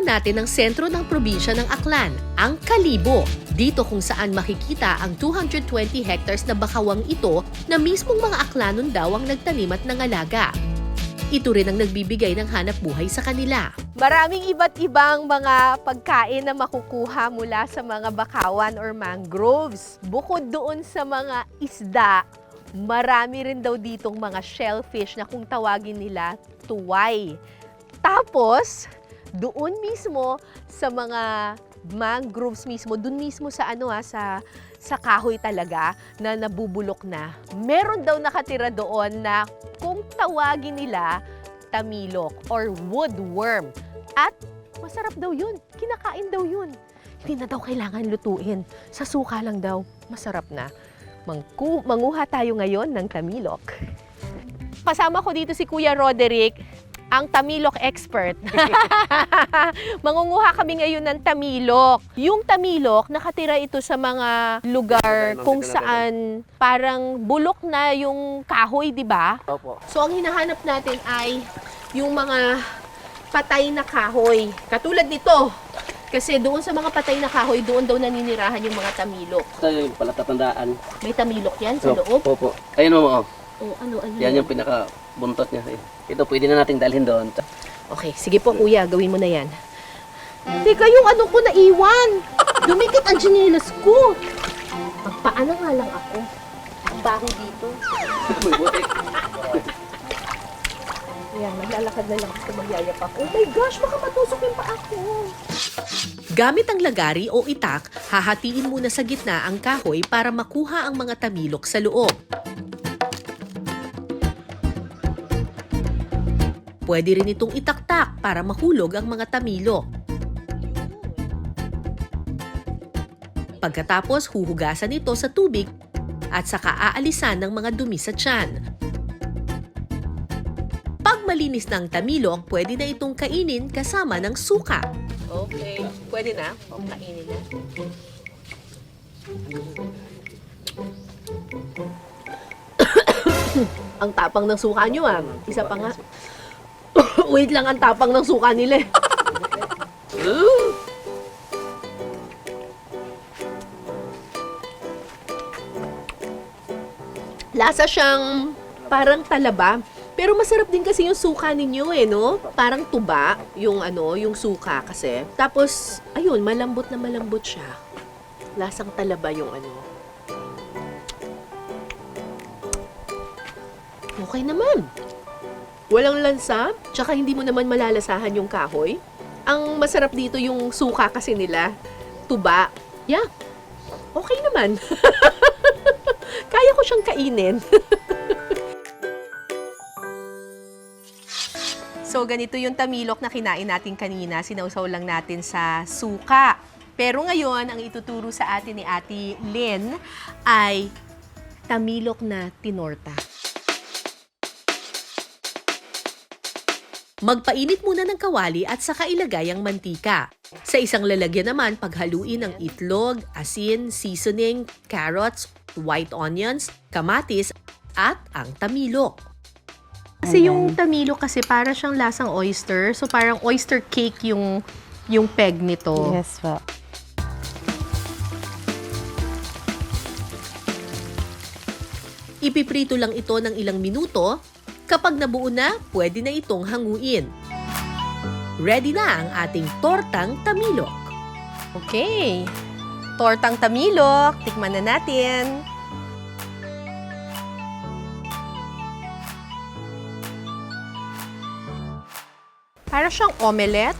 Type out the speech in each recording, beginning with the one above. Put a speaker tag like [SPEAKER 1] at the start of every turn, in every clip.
[SPEAKER 1] naman natin ang sentro ng probinsya ng Aklan, ang Kalibo. Dito kung saan makikita ang 220 hectares na bakawang ito na mismong mga Aklanon daw ang nagtanim at nangalaga. Ito rin ang nagbibigay ng hanap buhay sa kanila.
[SPEAKER 2] Maraming iba't ibang mga pagkain na makukuha mula sa mga bakawan or mangroves. Bukod doon sa mga isda, marami rin daw ditong mga shellfish na kung tawagin nila tuway. Tapos, doon mismo sa mga mangroves mismo, doon mismo sa sa kahoy talaga na nabubulok na. Meron daw nakatira doon na kung tawagin nila tamilok or woodworm. At masarap daw yun. Kinakain daw yun. Hindi na daw kailangan lutuin. Sa suka lang daw, masarap na. Manguha tayo ngayon ng tamilok. Kasama ko dito si Kuya Roderick, ang tamilok expert. Mangunguha kami ngayon ng tamilok. Yung tamilok, nakatira ito sa mga lugar kung saan parang bulok na yung kahoy, di ba?
[SPEAKER 3] Opo.
[SPEAKER 2] So ang hinahanap natin ay yung mga patay na kahoy. Katulad nito. Kasi doon sa mga patay na kahoy, doon daw naninirahan yung mga tamilok.
[SPEAKER 3] Ito yung palatandaan.
[SPEAKER 2] May tamilok yan sa loob?
[SPEAKER 3] Opo. Ayun mo.
[SPEAKER 2] O ano?
[SPEAKER 3] Yan yung pinaka-buntot niya. Ito pwede na nating dalhin doon.
[SPEAKER 2] Okay, sige po kuya, gawin mo na yan. Teka, yung ano ko naiwan. Dumikit ang chinelas ko. Magpaano nga lang ako. Ang baho dito. Ayan, maglalakad na lang ako, magyayapak. Oh my gosh, baka matusok yung paa ko.
[SPEAKER 1] Gamit ang lagari o itak, hahatiin muna sa gitna ang kahoy para makuha ang mga tamilok sa loob. Pwede rin itong itaktak para mahulog ang mga tamilok. Pagkatapos, huhugasan ito sa tubig at saka aalisan ng mga dumi sa tiyan. Pag malinis ng tamilok, pwede na itong kainin kasama ng suka.
[SPEAKER 2] Okay, pwede na. O, kainin na. Ang tapang ng suka nyo Isa pa nga. Wait lang, ang tapang ng suka nila Lasa siyang parang talaba. Pero masarap din kasi yung suka ninyo no? Parang tuba yung yung suka kasi. Tapos, ayun, malambot na malambot siya. Lasang talaba yung Okay naman. Walang lansa, tsaka hindi mo naman malalasahan yung kahoy. Ang masarap dito yung suka kasi nila. Tuba. Yeah. Okay naman. Kaya ko siyang kainin. So, ganito yung tamilok na kinain natin kanina. Sinausaw lang natin sa suka. Pero ngayon, ang ituturo sa atin ni Ate Lynn ay tamilok na tinorta.
[SPEAKER 1] Magpainit muna ng kawali at saka ilagay ang mantika. Sa isang lalagyan naman, paghaluin ang itlog, asin, seasoning, carrots, white onions, kamatis, at ang tamilok. Kasi yung tamilok kasi para siyang lasang oyster. So parang oyster cake yung peg nito.
[SPEAKER 4] Yes po.
[SPEAKER 1] Ipiprito lang ito ng ilang minuto. Kapag nabuo na, pwede na itong hanguin. Ready na ang ating tortang tamilok.
[SPEAKER 2] Okay. Tortang tamilok. Tikman na natin. Para siyang omelette.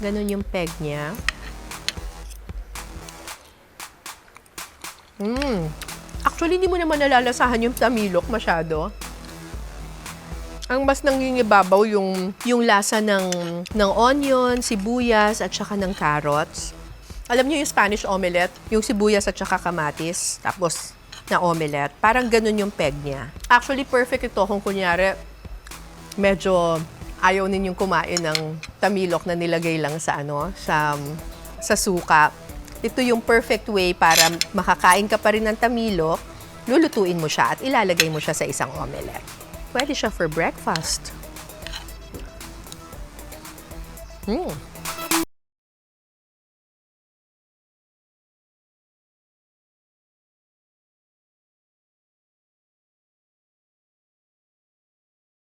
[SPEAKER 2] Ganun yung peg niya. Actually, hindi mo naman nalalasahan yung tamilok masyado. Ang mas nangingibabaw yung lasa ng onion, sibuyas, at saka ng carrots. Alam niyo yung Spanish omelette? Yung sibuyas at saka kamatis, tapos na omelette. Parang ganun yung peg niya. Actually, perfect ito kung kunyari medyo ayaw ninyong kumain ng tamilok na nilagay lang sa sa suka. Ito yung perfect way para makakain ka pa rin ng tamilok, lulutuin mo siya at ilalagay mo siya sa isang omelette. Pwede siya for breakfast. Hmm.